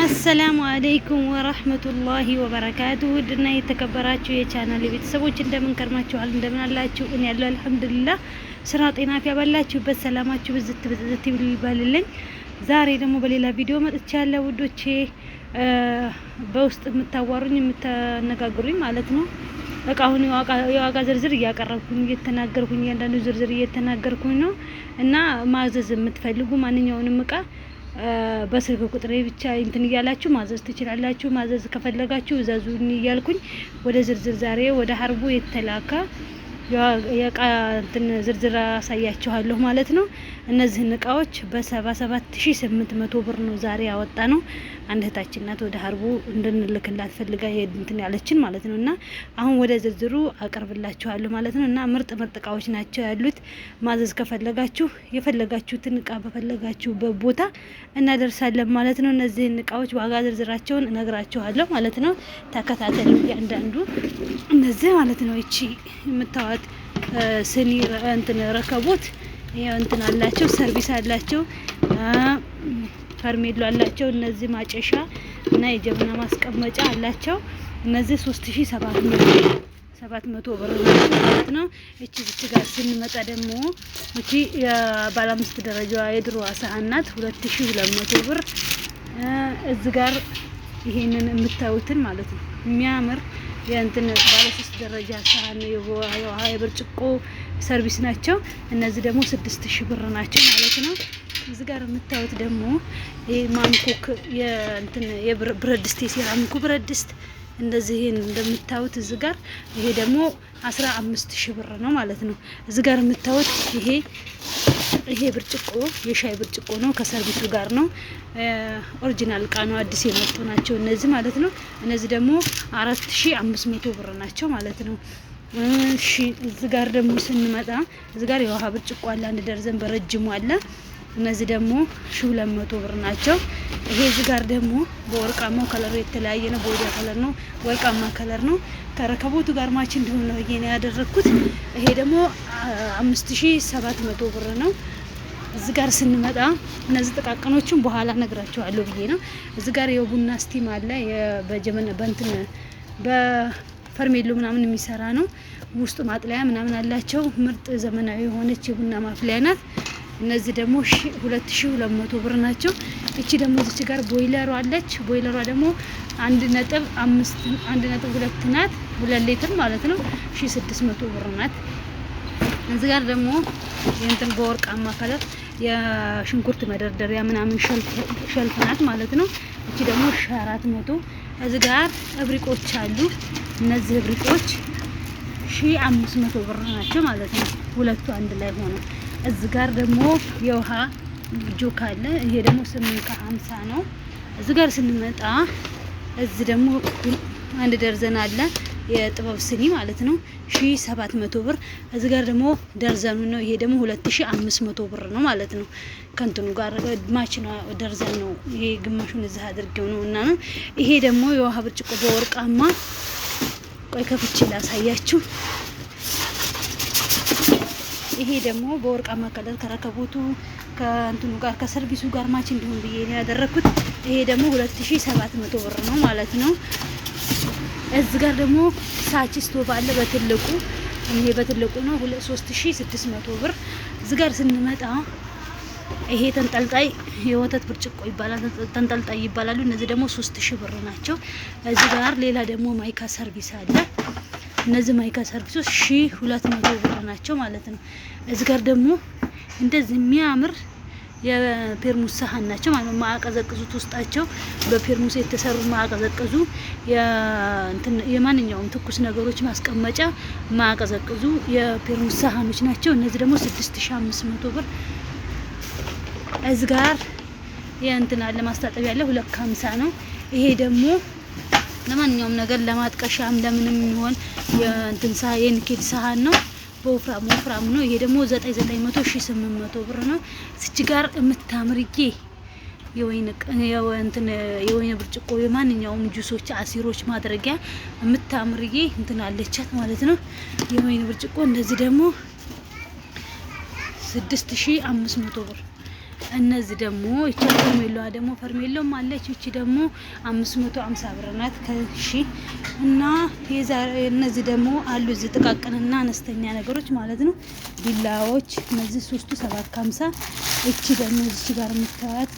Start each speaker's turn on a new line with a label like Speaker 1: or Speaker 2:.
Speaker 1: السلام عليكم ورحمة الله وبركاته. ودنا يتكبراتشو የቻናል ቤተሰቦች እንደምን ከርማችኋል? እንደምን አላችሁ? እኔ ያለው አልሐምዱሊላህ ስራ ጤና ፊያ ባላችሁበት ሰላማችሁ ብዝት ይበልልኝ። ዛሬ ደግሞ በሌላ ቪዲዮ መጥቻለሁ ውዶቼ። በውስጥ የምታዋሩኝ የምትነጋገሩኝ ማለት ነው። እቃውን የዋጋ ዝርዝር እያቀረብኩኝ እየተናገርኩኝ እያንዳንዱ ዝርዝር እየተናገርኩኝ ነው እና ማዘዝ የምትፈልጉ ማንኛውንም እቃ በስልክ ቁጥሬ ብቻ እንትን እያላችሁ ማዘዝ ትችላላችሁ። ማዘዝ ከፈለጋችሁ እዛዙኝ እያልኩኝ ወደ ዝርዝር ዛሬ ወደ ሀርቡ የተላከ የእቃ እንትን ዝርዝር አሳያችኋለሁ ማለት ነው። እነዚህን እቃዎች በ77800 ብር ነው ዛሬ ያወጣ ነው። አንድ እህታችን ናት ወደ ሀርቡ እንድንልክላት ፈልጋ እንትን ያለችን ማለት ነው። እና አሁን ወደ ዝርዝሩ አቀርብላችኋለሁ ማለት ነው። እና ምርጥ እቃዎች ናቸው ያሉት። ማዘዝ ከፈለጋችሁ የፈለጋችሁትን እቃ በፈለጋችሁበት ቦታ እናደርሳለን ማለት ነው። እነዚህን እቃዎች ዋጋ ዝርዝራቸውን እነግራችኋለሁ ማለት ነው። ተከታተሉ እያንዳንዱ እነዚህ ማለት ነው። እቺ የምታዋት ስኒ እንትን ረከቦት እንትን አላቸው፣ ሰርቪስ አላቸው፣ ፈርሜሎ አላቸው። እነዚህ ማጨሻ እና የጀበና ማስቀመጫ አላቸው። እነዚህ 3700 ብር ማለት ነው። እቺ ጋር ስንመጣ ደግሞ እቺ የባለ 5 ደረጃዋ የድሮ ሳህን ናት 2200 ብር። እዚህ ጋር ይሄንን የምታዩትን ማለት ነው የሚያምር የእንትን ባለ 3 ደረጃ ሳህን የውሃ የብርጭቆ ሰርቪስ ናቸው። እነዚህ ደግሞ 6000 ብር ናቸው ማለት ነው። እዚህ ጋር የምታዩት ደግሞ ማንኮክ የእንትን የብረት ድስት የሴራሚኩ ብረት ድስት እንደዚህ እንደምታዩት እዚህ ጋር ይሄ ደግሞ 15000 ብር ነው ማለት ነው። እዚህ ጋር የምታዩት ይሄ ብርጭቆ የሻይ ብርጭቆ ነው፣ ከሰርቪሱ ጋር ነው። ኦሪጂናል እቃ ነው፣ አዲስ የመጡ ናቸው እነዚህ ማለት ነው። እነዚህ ደግሞ 4500 ብር ናቸው ማለት ነው። እሺ እዚህ ጋር ደግሞ ስንመጣ እዚህ ጋር የውሃ ብርጭቆ አለ፣ 1 ደርዘን በረጅሙ አለ። እነዚህ ደግሞ 1200 ብር ናቸው። ይሄ እዚህ ጋር ደግሞ በወርቃማው ከለሩ የተለያየ ነው፣ በወዲያ ከለር ነው፣ ወርቃማ ከለር ነው። ከረከቦቱ ጋር ማች እንዲሆን ነው ይሄን ያደረኩት። ይሄ ደግሞ 5700 ብር ነው። እዚህ ጋር ስንመጣ እነዚህ ጥቃቅኖችን በኋላ ነግራቸዋለሁ ብዬ ነው። እዚህ ጋር የቡና ስቲም አለ፣ በጀመነ በእንትን በፈርሜሎ ምናምን የሚሰራ ነው። ውስጡ ማጥለያ ምናምን አላቸው። ምርጥ ዘመናዊ የሆነች የቡና ማፍሊያ ናት። እነዚህ ደግሞ 2200 ብር ናቸው። እቺ ደግሞ እዚህ ጋር ቦይለሯ አለች። ቦይለሯ ደግሞ 1.2 ናት፣ 2 ሊትር ማለት ነው። 1600 ብር ናት። እዚህ ጋር ደግሞ የእንትን በወርቃማ ከለር የሽንኩርት መደርደሪያ ምናምን ሸልፍ ናት ማለት ነው። እቺ ደግሞ 400። እዚህ ጋር እብሪቆች አሉ። እነዚህ እብሪቆች 1500 ብር ናቸው ማለት ነው፣ ሁለቱ አንድ ላይ ሆነው። እዚህ ጋር ደግሞ የውሃ ጆክ አለ። ይሄ ደግሞ 850 ነው። እዚህ ጋር ስንመጣ እዚህ ደግሞ 1 ደርዘን አለ፣ የጥበብ ስኒ ማለት ነው 1700 ብር። እዚህ ጋር ደግሞ ደርዘኑ ነው። ይሄ ደግሞ 2500 ብር ነው ማለት ነው። ከንትኑ ጋር ማች ነው፣ ደርዘን ነው። ይሄ ግማሹን እዚህ አድርጌው ነው እና ነው። ይሄ ደግሞ የውሃ ብርጭቆ በወርቃማ ቆይ ከፍቼ ላሳያችሁ። ይሄ ደግሞ በወርቃማ ከለር ከረከቦቱ ከእንትኑ ጋር ከሰርቪሱ ጋር ማች እንዲሆን ብዬ ነው ያደረኩት። ይሄ ደግሞ 2700 ብር ነው ማለት ነው። እዚህ ጋር ደግሞ ሳቺ ስቶቭ አለ በትልቁ። ይሄ በትልቁ ነው 3600 ብር። እዚህ ጋር ስንመጣ ይሄ ተንጠልጣይ የወተት ብርጭቆ ይባላል፣ ተንጠልጣይ ይባላሉ። እነዚህ ደግሞ 3000 ብር ናቸው። እዚህ ጋር ሌላ ደግሞ ማይካ ሰርቪስ አለ። እነዚህ ማይካ ሰርቪሶች 1200 ብር ናቸው ማለት ነው። እዚህ ጋር ደግሞ እንደዚህ የሚያምር የፔርሙስ ሳህን ናቸው ማለት ነው። ማቀዘቅዙት ውስጣቸው በፔርሙስ የተሰሩ ማቀዘቅዙ የማንኛውም ትኩስ ነገሮች ማስቀመጫ ማቀዘቅዙ የፔርሙስ ሳህኖች ናቸው። እነዚህ ደግሞ 6500 ብር። እዚህ ጋር የእንትን አለ ማስታጠቢያ አለ 250 ነው። ይሄ ደግሞ ለማንኛውም ነገር ለማጥቀሻም ለምንም የሚሆን የእንትን የኒኬል ሳህን ነው። በወፍራም ነው። ይሄ ደግሞ 900 ብር ነው። እዚህ ጋር የምታምርዬ የወይን ብርጭቆ የማንኛውም ጁሶች አሲሮች ማድረጊያ የምታምርዬ እንትን አለቻት ማለት ነው። የወይን ብርጭቆ እንደዚህ ደግሞ 6500 ብር እነዚህ ደግሞ እቺ ፈርሜሎዋ ደግሞ ፈርሜሎም አለች። እቺ ደግሞ 550 ብር ናት ከሺ እና እነዚህ ደግሞ አሉ እዚህ ጥቃቅንና አነስተኛ ነገሮች ማለት ነው። ቢላዎች እነዚህ 3 750 እቺ ደግሞ እዚህ ጋር የምታዩት